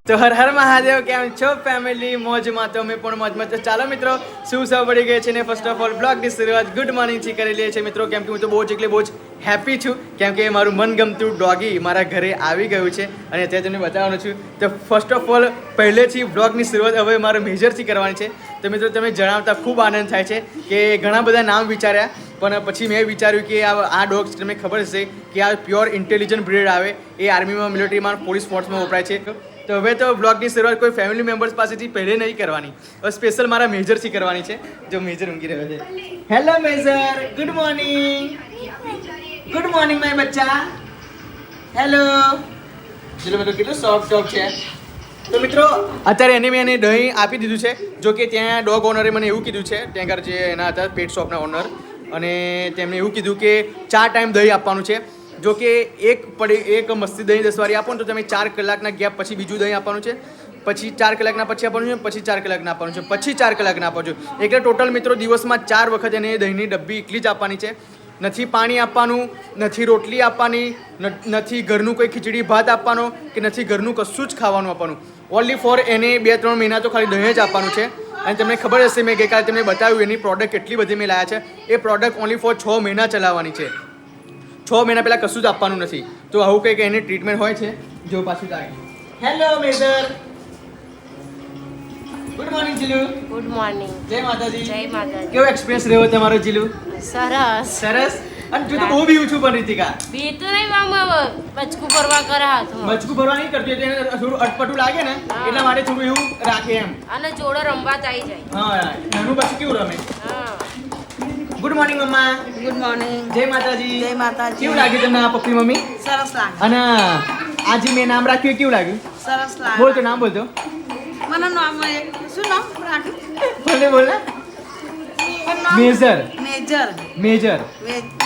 તો હર હર મહાદેવ, કેમ છો ફેમિલી? મોજમાં તો અમે પણ મોજમાં. તો ચાલો મિત્રો, શું સૌ પડી ગઈ છે ને ફર્સ્ટ ઓફ ઓલ બ્લોગની શરૂઆત ગુડ મોર્નિંગથી કરી લઈએ છીએ મિત્રો. કેમ કે હું તો બહુ જ હેપી છું, કેમ કે મારું મનગમતું ડોગી મારા ઘરે આવી ગયું છે અને અત્યારે તમને બતાવવાનું છું. તો ફર્સ્ટ ઓફ ઓલ પહેલેથી બ્લોગની શરૂઆત હવે મારા મેજરથી કરવાની છે. તો મિત્રો તમે જણાવતા ખૂબ આનંદ થાય છે કે ઘણા બધા નામ વિચાર્યા, પણ પછી મેં વિચાર્યું કે આ ડોગ્સ તમને ખબર હશે કે આ પ્યોર ઇન્ટેલિજન્ટ બ્રીડ આવે, એ આર્મીમાં, મિલિટરીમાં, પોલીસ ફોર્સમાં વપરાય છે. તો હવે તો બ્લોગની શરૂઆત કોઈ ફેમિલી મેમ્બર્સ પાસેથી પહેલે નહીં કરવાની, હવે સ્પેશિયલ મારા મેજરથી કરવાની છે. જો મેજર ઊંઘી રહ્યો છે. Hello major, good morning. Good morning my બચ્ચા. હેલો. ચલો મિત્રો, કેટલું સોફ્ટ સોફ્ટ છે. તો મિત્રો અત્યારે મેં એને દહીં આપી દીધું છે. જો કે ત્યાં ડોગ ઓનરે મને એવું કીધું છે, ત્યાં આગળ જે એના હતા પેટ શોપના ઓનર, અને તેમણે એવું કીધું કે 4 ટાઈમ દહીં આપવાનું છે. જો કે એક મસ્તી દહીં 10 વારી આપો ને તો તમે 4 કલાકના ગેપ પછી બીજું દહીં આપવાનું છે, પછી 4 કલાકના પછી આપવાનું છે, પછી 4 કલાકના આપવાનું છે, પછી 4 કલાકના આપવાનું છે. એટલે ટોટલ મિત્રો દિવસમાં 4 વખત એને દહીંની ડબ્બી એકલી જ આપવાની છે. નથી પાણી આપવાનું, નથી રોટલી આપવાની, નથી ઘરનું કોઈ ખીચડી ભાત આપવાનો, કે નથી ઘરનું કશું જ ખાવાનું આપવાનું. ઓનલી ફોર એને 2-3 મહિના તો ખાલી દહીં જ આપવાનું છે. અને તમને ખબર હશે, મેં ગઈકાલે તમને બતાવ્યું એની પ્રોડક્ટ કેટલી બધી મેં લાવ્યા છે. એ પ્રોડક્ટ ઓનલી ફોર 6 મહિના ચલાવવાની છે. 6 મહિના પહેલાં કશું જ આપવાનું નથી. તો આવું કંઈક એની ટ્રીટમેન્ટ હોય છે. જો પાછું તાકી. Hello major. Good morning Jilu. Good morning. જય માતાજી. જય માતાજી. કેવો એક્સપિરિયન્સ રહ્યો તમારો જીલુ? સરસ. સરસ. અને જો તો બહુ બીવું છું પણ રીતિકા. બી તો નહીં મામા, બચકું ભરવા કરે હાથમાં. બચકું ભરવા નહીં કરતી, એટલે એને થોડું અટપટું લાગે ને એટલા માટે થોડું એવું રાખે એમ. અને જોડે રમવા આવી જાય. હા, નાનું પાછું કેવું રમે. હા. ગુડ મોર્નિંગ મમ્મા. Good morning. જય માતાજી. જય માતાજી. કેવું લાગ્યું તમને આ પપ્પી મમ્મી? સરસ લાગે. અને આજે મેં નામ રાખ્યું એ કેવું લાગ્યું? સરસ લાગે. બોલ તો નામ બોલ તો. મને નામ શું નામ રાખ્યું? બોલ બોલ ને. મેજર. મેજર. મેજર.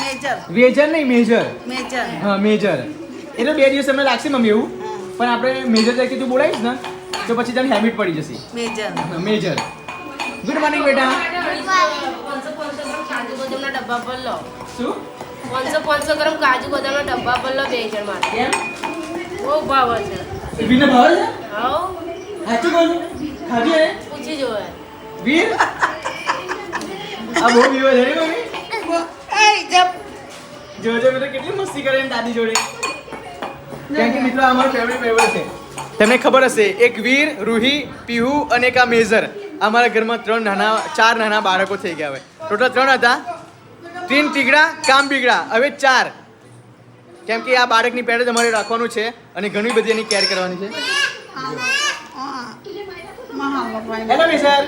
મેજર. વેજર નહીં, મેજર. મેજર. હા, મેજર. એટલે 2 દિવસ અમને લાગશે મમ્મી એવું, પણ આપણે મેજર તરીકે તું બોલાવીશ ને તો પછી તને હેબિટ પડી જશે. મેજર. મેજર. ગુડ મોર્નિંગ બેટા. 500 ગ્રામ કાજુ બદામના ડબ્બા પર લો. શું? 500 ગ્રામ કાજુ બદામના ડબ્બા પર લો 2 જણ માટે. કેમ? બહુ ભાવ છે. વીરને ભાવે છે? હાઉ સાચું બોલ. ખાધી હે? પૂછી જોવે. વીર આ બહુ બીવો છે ને મમ્મી. જોજો મિત્રો કેટલી મસ્તી કરે ને દાદી જોડે. કેમ કે મિત્રો આ અમારો ફેવરિટ મેમ્બર છે. તમને ખબર હશે, એક વીર, રૂહી, પીહુ અને એક આ મેજર. અમારા ઘરમાં 4 નાના બાળકો થઈ ગયા. હવે ટોટલ 3 હતા. 3 ટીગડા કામ બીગડા, હવે 4. કેમ કે આ બાળકની પેડ જ અમારે રાખવાનું છે અને ઘણી બધી એની કેર કરવાની છે. Hello major.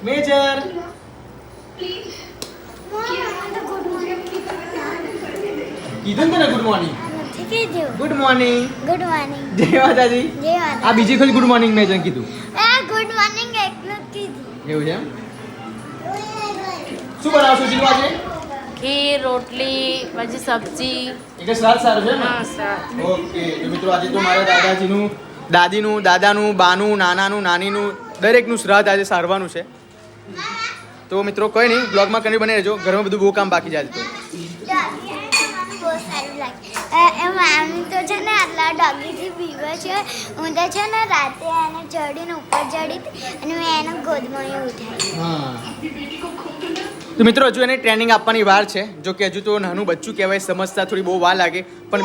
મેજર. કીધું ને good morning. Good morning. Good morning. જય માતાજી. જય માતા. આ બીજી વખત ગુડ મોર્નિંગ મેં કીધું. ગુડ મોર્નિંગ એટલું જ કીધું. એવું છે એમ? શું બનાવશો જીલુ આજે? ખીર, રોટલી, પછી સબ્જી. એટલે સ્વાદ સારો છે ને? હા, સારું. ઓકે. તો મિત્રો આજે તો મારા દાદાજીનું, દાદીનું, દાદાનું, બાનું, નાનાનું, નાનીનું દરેકનું શ્રાદ્ધ આજે સારવાનું છે. તો મિત્રો કોઈ નહીં, બ્લોગમાં કન્ટિન્યુ બની રહેજો. ઘરમાં બધું બહુ કામ બાકી જાય તો. બહુ સારું લાગે. એમ આમ તો છે ને આટલા ડોગીથી બીવે છે. હું તો છે ને રાતે એને ચડીને ઉપર ચડી હતી અને મેં એને ગોદમાં ઉઠાવી. હા. તો મિત્રો હજુ એને ટ્રેનિંગ આપવાની વાર છે. જો કે હજુ તો નાનું બચ્ચું કહેવાય, સમજતા થોડી બહુ વાર લાગે, પણ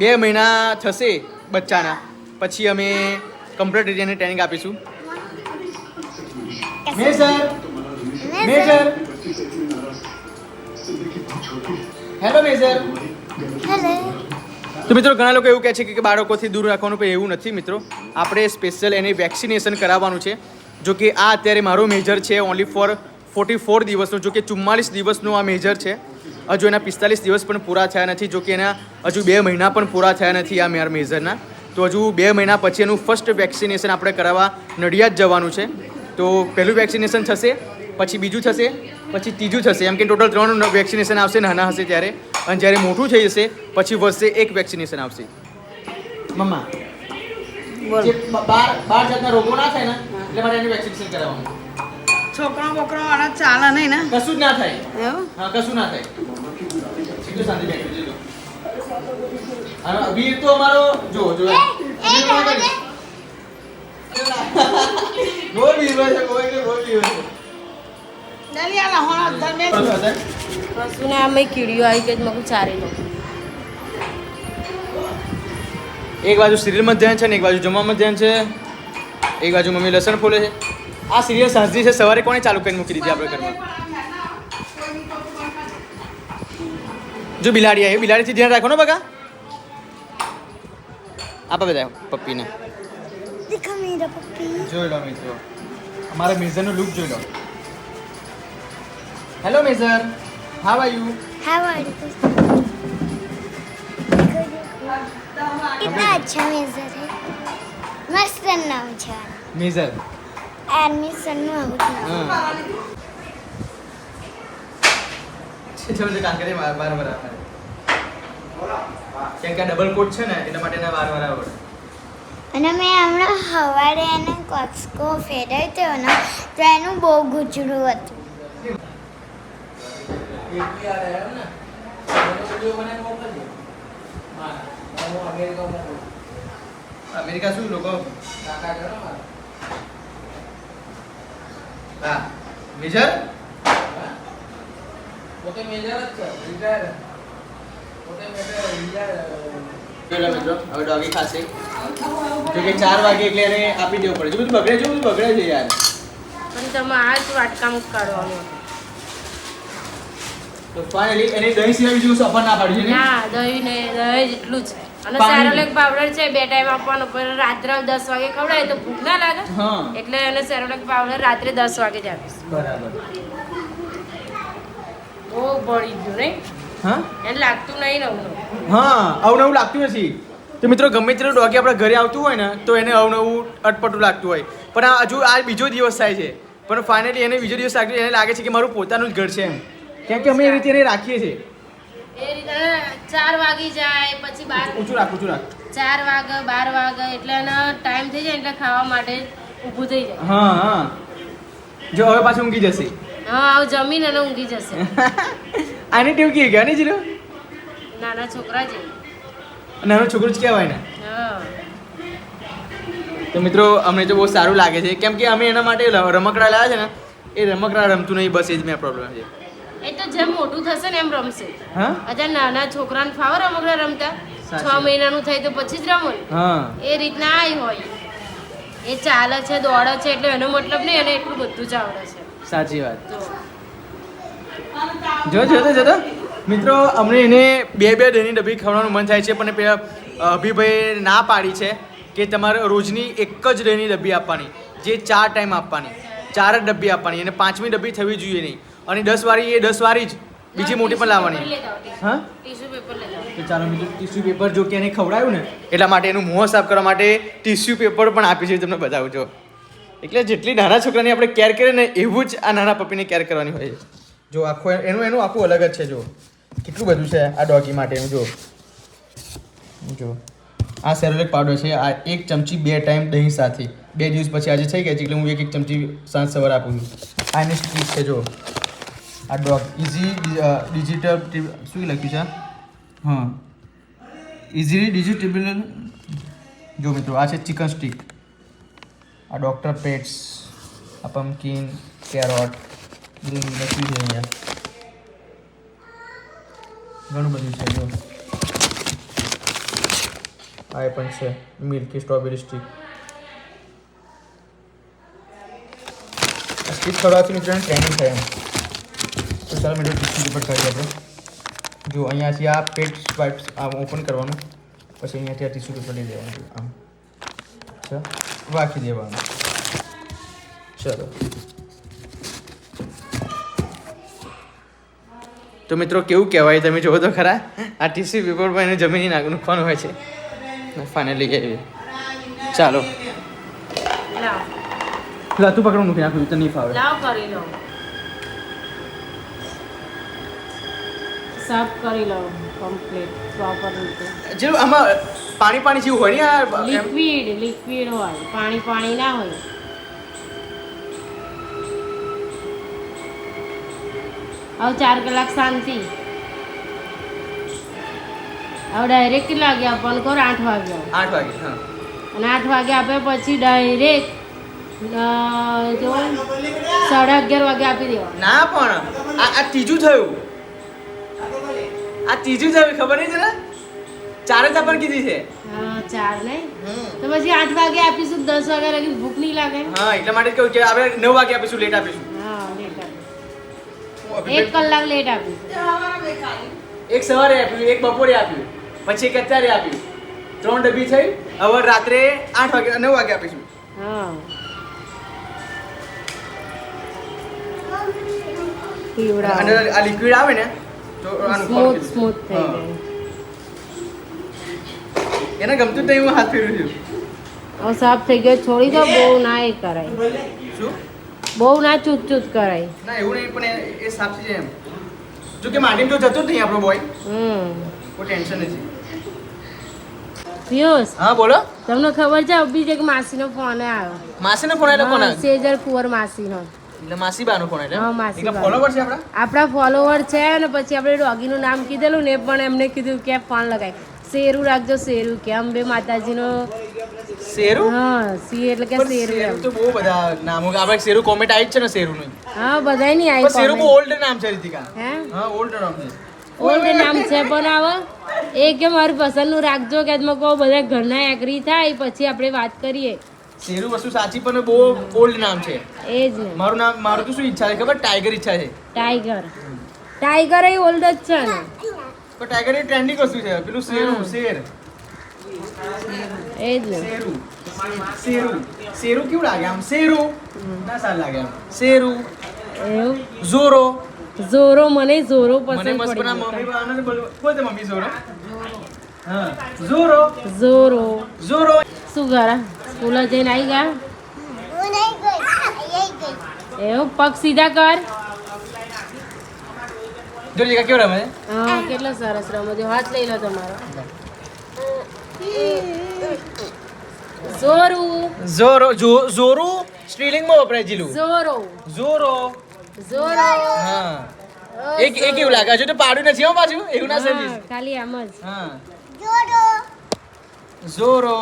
2 મહિના થશે બચ્ચાના પછી અમે કમ્પ્લીટ રીતે એને ટ્રેનિંગ આપીશું. Major. Major. Hello major. Hello. તો મિત્રો ઘણા લોકો એવું કહે છે કે બાળકોથી દૂર રાખવાનું, પણ એવું નથી મિત્રો. આપણે સ્પેશિયલ એને વેક્સિનેશન કરાવવાનું છે. જો કે આ અત્યારે મારો મેજર છે ઓનલી ફોર 44 દિવસનો. જો કે 44 દિવસનો આ મેજર છે. હજુ એના 45 દિવસ પણ પૂરા થયા નથી. જો કે એના હજુ 2 મહિના પણ પૂરા થયા નથી આ મારા મેજરના. તો હજુ 2 મહિના પછી એનું ફર્સ્ટ વેક્સિનેશન આપણે કરાવવા નડિયાદ જવાનું છે. તો પહેલું વેક્સિનેશન થશે, પછી બીજું થશે, પછી ત્રીજું થશે. એમ કે ટોટલ 3 વેક્સિનેશન આવશે નાના હશે ત્યારે. અને જ્યારે મોટું થઈ જશે પછી વર્ષે 1 વેક્સિનેશન આવશે. મમ્મા બોલ. જે 12 જાતના રોગો ના થાય ને એટલે માટે એનું વેક્સિનેશન કરાવવાનું. છોકરા બોકરા વાળા ચાલે નહીં ને? કશું જ ના થાય. એવું? હા, કશું ના થાય. સીધું શાંતિ બેઠું છે. વીર તો અમારો જો જો એ બહુ બીવો છે કોઈ કે બહુ બીવો છે દલિયા હોણા ધર્મે કશું ને આમ કીડીઓ આવી ગઈ મગું ચારી લો એક બાજુ સિરિયલમાં ધ્યાન છે ને એક બાજુ જમવામાં ધ્યાન છે એક બાજુ મમ્મી લસણ ફોલે છે આ સિરિયલ સાંજની છે સવારે કોણે ચાલુ કરીને મૂકી દીધી આપણે ઘરમાં જો બિલાડી આવી બિલાડીથી ધ્યાન રાખો ને બકા આપા બધા પપ્પીને દેખો મેરા પપ્પી જોઈ લો મિત્રો અમારા મેઝરનો લુક જોઈ લો hello major how are you how are you कितना अच्छा मेजर है मस्त नाम છે મેઝર એડમિશન નું આવું જ નામ. હા ચલો જે કામ કરીએ બાર વાર આવે કેમ કે ડબલ કોટ છે ને એટલા માટે ના વાર આવે અને મેં હમણાં સવારે એને કોસ્કો ફેરવ્યો હતો ને તો એનું બહુ ગુચડું હતું. અમેરિકા શું લોકો હા મેજર પોતે મેજર જ છે રિટાયર પોતે પેલા મિત્રો હવે ડોગી ખાશે જો કે 4 વાગે એટલે એને આપી દેવું પડે જો બધું બગડે છે યાર પણ તમે આ જ વાટકામાં કાઢવાનું તો ફાઇનલી એને દહીં સિવાય બીજું કશું આપવા ના પાડ્યું છે ને ના દહીં ને દહીં જેટલું જ છે અને પાણી. સેરોલેક પાવડર છે 2 ટાઈમ આપવાનો પણ રાત્રે 10 વાગે ખવડાય તો ભૂખ ના લાગે હા એટલે એને સેરોલેક પાવડર રાત્રે 10 વાગે જ આપીશ બરાબર બહુ બળી ગયું નહીં હા એને લાગતું નહીં નવું હા અવનવું લાગતું નથી તો મિત્રો ગમે તેટલું ડોગી આપણા ઘરે આવતું હોય ને તો એને અવનવું અટપટું લાગતું હોય પણ આ હજુ આ બીજો દિવસ થાય છે પણ ફાઇનલી એને બીજો દિવસ લાગતો એને લાગે છે કે મારું પોતાનું જ ઘર છે એમ કેમ કે અમે એ રીતે એને રાખીએ છીએ એ રીતે 4 વાગી જાય પછી 12 ઊંચું રાખ 4 વાગે 12 વાગે એટલે એનો ટાઈમ થઈ જાય એટલે ખાવા માટે ઊભું થઈ જાય હા હા જો હવે પાછું ઊંઘી જશે હા આવ જમીન અને ઊંઘી જશે આની ટેવ કેવી ગયા ને જીરો નાના છોકરા છે નાનું છોકરું જ કહેવાય ને હા તો મિત્રો અમને તો બહુ સારું લાગે છે કેમ કે અમે એના માટે રમકડા લાવ્યા છે ને એ રમકડા રમતું નહીં બસ એ જ મેં પ્રોબ્લેમ છે એ તો જેમ મોટું થશે ને એમ રમશે હા અત્યારે નાના છોકરાને ફાવે રમકડા રમતા સાચી. 6 મહિનાનું થાય તો પછી જ રમો ને. હા એ રીતના આય હોય એ ચાલે છે દોડે છે એટલે એનો મતલબ નહીં એને એટલું બધું જ આવડે છે સાચી વાત તો જો મિત્રો અમને એને બે દહીંની ડબ્બી ખાવાનું મન થાય છે પણ પેલા અભિભાઈ ના પાડી છે કે તમારે રોજની એક જ દહીંની ડબ્બી આપવાની જે 4 ટાઈમ આપવાની 4 જ ડબ્બી આપવાની અને 5મી ડબ્બી થવી જોઈએ નહીં અને 10 વાળી એ 10 વાળી જ બીજી મોટી પણ લાવવાની હા ટીશ્યુ પેપર લેતા તો ચાલો મિત્રો ટીશ્યુ પેપર જો કે એને ખવડાવ્યું ને એટલા માટે એનું મોં સાફ કરવા માટે ટીશ્યુ પેપર પણ આપી છે તમને બતાવજો એટલે જેટલી નાના છોકરાની આપણે કેર કરીએ ને એવું જ આ નાના પપ્પીની કેર કરવાની હોય છે જો આખું એનું આખું અલગ જ છે જો કેટલું બધું છે આ ડોગી માટેનું જો આ સેરોલેક પાવડર છે આ 1 ચમચી 2 ટાઈમ દહીં સાથે 2 દિવસ પછી આજે થઈ ગયા છે એટલે હું એક ચમચી સાંજ સવારે આપું છું આ એની સ્ટ્રીક છે જો આ ડોગ ઇઝી ડિજિટલ શું લખ્યું છે હા ઇઝીલી ડિજિટેબલ જો મિત્રો આ છે ચિકન સ્ટીક આ ડૉક્ટર પેટ્સ આ પમ્પકિન કેરોટ બધું લખ્યું છે અહીંયા ઘણું બધું છે જો આ પણ છે મિલ્કી સ્ટ્રોબેરી સ્ટીક આ સ્ટીક ખવડાવવાથી મિત્રોને ટ્રેનિંગ થાય એમ તો ચાલો મિત્રો ટીસ્યુ પેપર કરીએ આપણે જો અહીંયાથી આ પેટ સ્વાઇપ્સ આમ ઓપન કરવાનું પછી અહીંયાથી આ ટીસ્યુ પેપર લઈ લેવાનું આમ અચ્છા રાખી દેવાનું ચલો તો મિત્રો કેવું કહેવાય તમે જોવો તો ખરા આ ટીસ્યુ પેપરમાં એને જમીન નાખવાનું હોય છે ફાઇનલી એવી ચાલો લાવ તું પકડું મૂકી નાખ્યું તો નહીં ફાવે લાવ કરી લો સાફ કરી લો કમ્પ્લીટ પ્રોપર રીતે જે આમાં પાણી જેવું હોય ને આ લિક્વિડ હોય પાણી ના હોય હવે 4 કલાક શાંતિ હવે ડાયરેક્ટ કેટલા વાગે આપવાનું કરો 8 વાગે 8 વાગે હા અને 8 વાગે આપે પછી ડાયરેક્ટ જો 11:30 વાગે આપી દેવા. ના પણ આ ત્રીજું થયું. આ ત્રીજું થયું ખબર નહીં તને? 4 જ આપણને કીધી છે. હા 4 નહીં તો પછી 8 વાગે આપીશું. 10 વાગ્યા લગી ભૂખ નહીં લાગે. હા એટલા માટે જ કહું કે આપણે 9 વાગે આપીશું, લેટ આપીશું. હા લેટ આપીશું. 1 કલાક લેટ આપીશું. એક સવારે આપ્યું, એક બપોરે આપ્યું, પછી એક અત્યારે આપ્યું. 3 ડબ્બી થઈ. હવે રાત્રે 8 વાગે 9 વાગે આપીશું. હા પીવડા અને આ લિક્વિડ આવે ને તો આનું સ્મૂથ સ્મૂથ થઈ હા. જાય. એને ગમતું જ નહીં, હું હાથ ફેરવું છું. હવે સાફ થઈ ગયો. છોડી દો, બહુ ના એ કરાય, શું? બહુ ના ચૂત ચૂત કરાય. ના એવું નહીં, પણ એ સાફ છે એમ. જો કે માટીમ તો જતો જ નહીં આપણો બોય, કોઈ ટેન્શન નથી. પિયુષ હા બોલો. તમને ખબર છે બીજે એક માસીનો ફોન આવ્યો. માસીનો ફોન આવેલો કોના? સેજર કુંવર માસીનો. એટલે માસી બાનો ફોન આવેલો? હા, માસી એટલે બાનો. ફોલોવર છે આપણા? આપણા ફોલોવર છે ને પછી આપણે ડોગીનું નામ કીધેલું ને પણ એમને કીધું કે ફોન લગાય. શેરું રાખજો, શેરું કે અંબે માતાજીનો. શેરુ? હા સી એટલે કે પણ શેરું શેરુ એમ. તો બહુ બધા નામો, આપણે શેરુ કોમેન્ટ આવી જ છે ને શેરુનું. હા બધાય નહીં પણ શેરુ બહુ આવી ઓલ્ડ નામ છે રીતિકા. હે હા ઓલ્ડ નામ છે. ઓલ્ડ નામ છે પણ આવે એ કે મારું પસંદનું રાખજો કે મેં કહું બધા ઘરના એગ્રી થાય પછી આપણે વાત કરીએ. શેરુ વસ્તુ સાચી પણ બહુ ઓલ્ડ નામ છે. એ જ ને મારું તો શું ઈચ્છા છે ખબર? ટાઈગર ઈચ્છા છે. ટાઈગર. ટાઈગર એ ઓલ્ડ જ છે ને. તો ટાઈગર એ ટ્રેન્ડિંગ વસ્તુ છે. પેલું શેરુ, શેર, એ જ ને શેરુ, શેરુ, શેરુ કેવું લાગે આમ? શેરુ ના સારું લાગે આમ. શેરુ, એવું ઝોરો. ઝોરો મને ઝોરો મને પસંદ મસ્ત પણ આ પડી મમ્મી બનાવવાને બોલ તે મમ્મી ઝોરો. હા ઝોરો, ઝોરો. ઝોરો. શું કરે? સ્કૂલ જઈને આવી ગયા? હું નહીં ગઈ અહીં ગઈ. એવું પગ સીધા કર. જો જીગા કેવો રમે? હા કેટલો સરસ રમો છો. હાથ લઈ લો તમારો. ઝોરું. ઝોરો, ઝોરો સ્ત્રીલિંગમાં વપરાય જીલું. ઝોરો. ઝોરો. ઝોરો. હા એ કેવું લાગે? હજુ તો પાડું નથી હો પાછું, એવું ના હા, સમજીશ. ખાલી આમ જ. હા જોડો ઝોરો.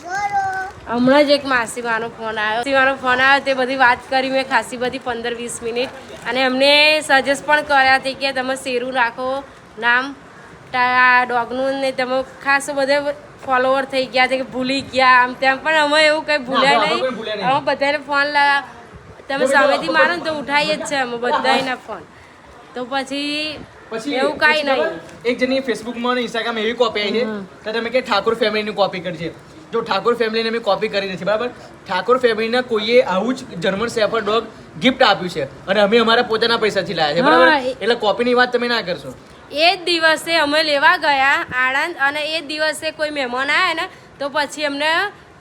જોડો. હમણાં જ એક માસીમાનો ફોન આવ્યો તે બધી વાત કરી મેં ખાસી બધી 15-20 મિનિટ અને એમને સજેસ્ટ પણ કર્યા હતી કે તમે શેરું રાખો નામ ડોગનું ને તમે ખાસ બધે ફોલોવર થઈ ગયા છે કે ભૂલી ગયા આમ તેમ પણ અમે એવું કંઈ ભૂલ્યા આપણે કોઈ ભૂલ્યા નહીં. અમે બધાને ફોન તમે સામેથી મારો ને તો ઉઠાવીએ જ છે અમે બધાના ફોન. તો પછી એવું કાંઈ નહીં. એક જણની ફેસબુકમાં અને ઇન્સ્ટાગ્રામ એવી કોપી આવી છે તો તમે કે ઠાકોર ફેમિલીની કોપી કરી છે. જો ઠાકોર ફેમિલીને મેં કોપી કરી નથી બરાબર. ઠાકોર ફેમિલીના કોઈએ આવું જ જર્મન શેફર્ડ ડોગ ગિફ્ટ આપ્યું છે અને અમે અમારા પોતાના પૈસાથી લાવ્યા છે બરાબર. એટલે કોપીની વાત તમે ના કરશો. એ જ દિવસે અમે લેવા ગયા આણંદ અને એ જ દિવસે કોઈ મહેમાન આવ્યા ને તો પછી એમને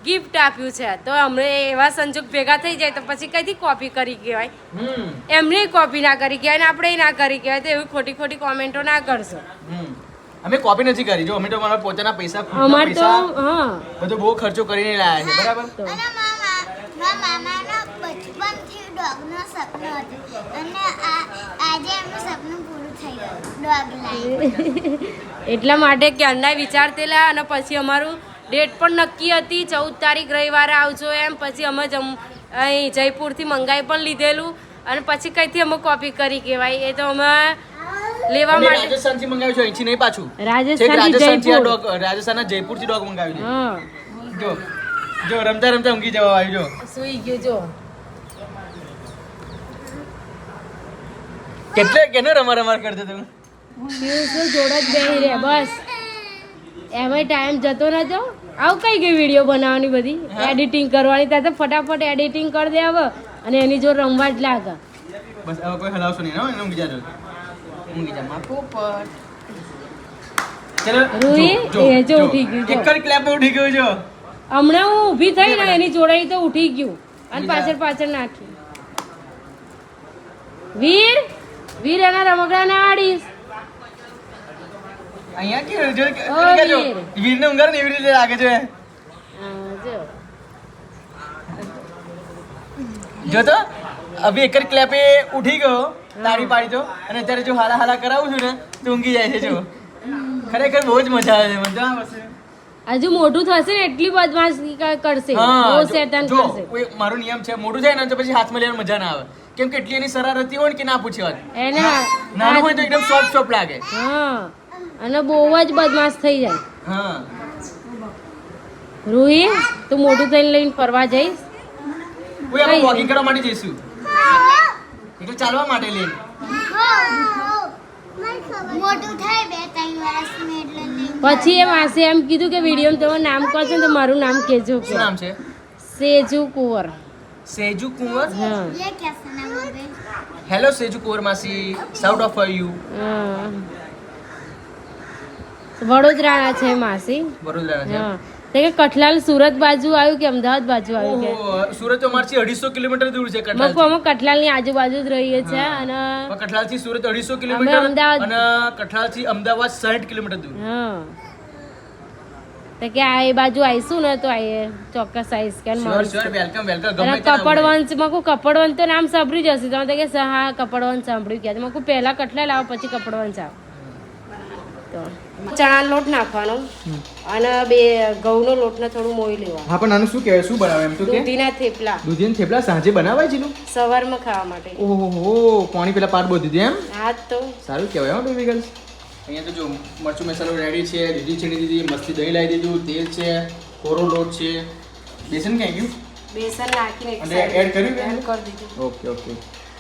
ગિફ્ટ આપ્યું છે. તો અમને એવા સંજોગ ભેગા થઈ જાય તો પછી કઈથી કોપી કરી કહેવાય? એમને કોપી ના કરી કહેવાય ને આપણે ના કરી કહેવાય. તો એવી ખોટી ખોટી કોમેન્ટો ના કરશો. અમે કોપી નથી કરી. જો અમે તો અમારા પોતાના પૈસા અમાર તો હા બધો બહુ ખર્ચો કરીને લાવ્યા છે બરાબર. તો અને મામાનો બચપનથી ડોગનું સપનું હતું અને આજે એમનું સપનું પૂરું થઈ ગયું. ડોગ લાવી એટલા માટે ક્યારના વિચારતેલા અને પછી અમારું ડેટ પણ નક્કી હતી 14 તારીખ રવિવારે આવજો એમ. પછી અમે અહીં જયપુરથી મંગાવી પણ લીધેલું અને પછી કઈથી અમે કોપી કરી કહેવાય? એ તો અમે લેવા અમે માટે રાજસ્થાનથી મંગાવ્યું છે, અહીંથી નહીં પાછું. રાજસ્થાનથી રાજસ્થાનથી આ જયપુર. ડોગ રાજસ્થાનના જયપુરથી ડોગ મંગાવ્યું છે. હા જો રમતા રમતા ઊંઘી જવા આવ્યું. જો સુઈ ગયો જો. કેનો રમા કરતો તું? પિયુષનો જોડે જ બેહી રહે બસ. એમાંય ટાઈમ જતો નતો. આવું કઈ ગઈ વિડીયો બનાવવાની બધી એડિટિંગ કરવાની. ત્યાં તો ફટાફટ એડિટિંગ કરી દે હવે અને એની જો રમવા જ લાગે. બસ હવે કોઈ હલાવશો નહીં ને, ઊંઘી જાજો. ઊંઘી જા મારા પોપટ. ચલો રૂહી, એ જો ઉઠી ગયું જો. એક જ ક્લેપમાં ઉઠી ગયું જો. હમણાં હું ઊભી થઈ ને એની જોડે તો ઉઠી ગયું અને પાછળ નાખ્યું. વીર વીર એના રમકડા ના આડીશ. અહીંયા કે જો ઓ જો વીર. વીરને ઊંઘાડે ને એવી રીતે લાગે છે. જો જો તો અભી એક જ ક્લેપે ઉઠી ગયો, તાળી પાડી તો અને અત્યારે જો હાલા કરાવું છું ને તો ઊંઘી જાય છે. જો ખરેખર બહુ જ મજા આવે છે મને તો આ વસ્તુ. હજુ મોટું થશે ને એટલી બદમાશી કરશે બહુ શેતાન જો કરશે કોઈ મારો નિયમ છે મોટું થાય ને તો પછી હાથમાં લેવાની મજા ના આવે કેમ કે એટલી એની શરારતી હોય ને કે ના પૂછે વાત એને નાનું હોય તો એકદમ સોફ્ટ સોફ્ટ લાગે હા અને બહુ જ બદમાશ થઈ જાય હા રૂહી તું મોટું થઈને લઈને ફરવા જઈશ કોઈ આપણે વોકિંગ કરવા માટે જઈશું એટલે ચાલવા માટે લઈને મોટું થાય 2-3 વર્ષનું એટલે નહીં. પછી એ માસે એમ કીધું કે વિડીયો તમારું નામ કહો છો ને તો મારું નામ કહેજો શું નામ છે સેજુ કુંવર સેજુ કુંવર હા ये कैसा नाम हो गए? હેલો સેજુ કુંવર માસી સાઉટ ઓફ યુ હા. વડોદરાના છે માસી વડોદરા છે હા તે કે કઠલાલ સુરત બાજુ આવ્યું કે અમદાવાદ બાજુ આવ્યું કે ઓહો સુરત તો અમારથી 250 કિલોમીટર દૂર છે કઠલાલ મકો અમે કઠલાલની આજુબાજુ જ રહીએ છીએ અને કઠલાલ થી સુરત 250 અમે કિલોમીટર અમદાવાદ- અને કઠલાલ થી અમદાવાદ 60 કિલોમીટર દૂર હા તો કે આ એ બાજુ આવીશું ને તો આ ચોક્કસ આવીશ કે શ્યોર શ્યોર વેલકમ વેલકમ અને ગમે તે કપડવંશ માં કપડવંશ તો નામ સાંભળ્યું જ હશે તમે તો કે હા કપડવંશ સાંભળ્યું કે મેં પહેલા કઠલાલ આવો પછી કપડવંશ આવો તો ચણાનો લોટ નાખવાનો અને બે ઘઉંનો લોટને થોડું મોઈ લેવાનું હા પણ આનું શું કહેવાય શું બનાવે એમ તો કે દૂધીના થેપલા દૂધીના થેપલા સાંજે બનાવાય જીલું સવારમાં ખાવા માટે ઓહો પાણી પેલા પાટ બધી દીધી એમ હા જ તો સારું કહેવાય હો બેબી ગર્લ્સ અહીંયા તો જો મરચું મસાલો રેડી છે દૂધી છીણી દીધી મસ્તી દહીં લાવી દીધું તેલ છે કોરો લોટ છે બેસન ક્યાં ગયું બેસન નાખીને એક અને side add કર્યું કે? add કરી દીધું ઓકે ઓકે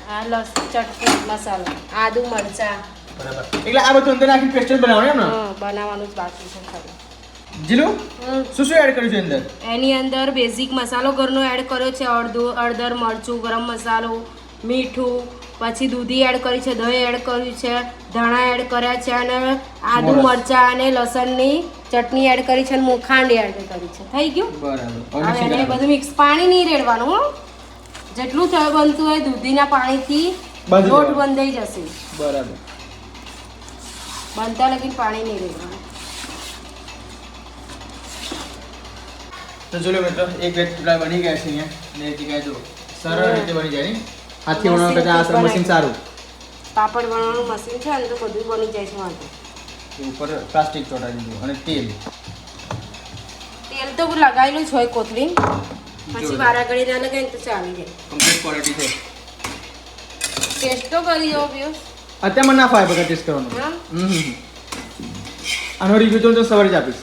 આ લસણ ચટણી મસાલો આદુ મરચા બરાબર એટલે આ બધું અંદર નાખીને પેસ્ટ બનાવવાનું એમ ને હા બનાવવાનું જ બાકી છે ખાલી જીલું શું શું એડ કર્યું છે અંદર એની અંદર બેઝિક મસાલો ઘરનો એડ કર્યો છે હળદર મરચું ગરમ મસાલો મીઠું પછી દૂધી એડ કરી છે દહીં એડ કર્યું છે ધાણા એડ કર્યા છે અને આદુ મોરસ. મરચા અને લસણની ચટણી એડ કરી છે અને ખાંડ એડ કરી છે થઈ ગયું બરાબર હવે એને બધું મિક્સ પાણી નહીં રેડવાનું હો જેટલું બનતું હોય દૂધીના પાણીથી બાંધી લોટ દેવાનું. બંધાઈ જશે બરાબર બનતા લગીને પાણી નહીં રેડવાનું તો ચલો મિત્રો એક બે ટુકડા બની ગયા છે અહીંયા ને એ જગ્યાએ જો સરળ રીતે બની જાય ને હાથથી બનાવવા કરતાં આ મશીન સારું પાપડ બનાવવાનું મશીન છે ને તો બધું બની જાય છે વાંધો એ ઉપર પ્લાસ્ટિક ચોંટાડી દીધું અને તેલ તેલ તો લગાવેલું જ હોય કોથળી પછી વારા ઘડી ના લગાવીને તો ચાલી જાય કમ્પ્લીટ ક્વોલિટી છે ટેસ્ટ તો કરી દો પિયુષ અત્યારે મને ના ફાવે બધા ટેસ્ટ કરવાનો હા આનો રિવ્યુ તો સવારે જ આપીશ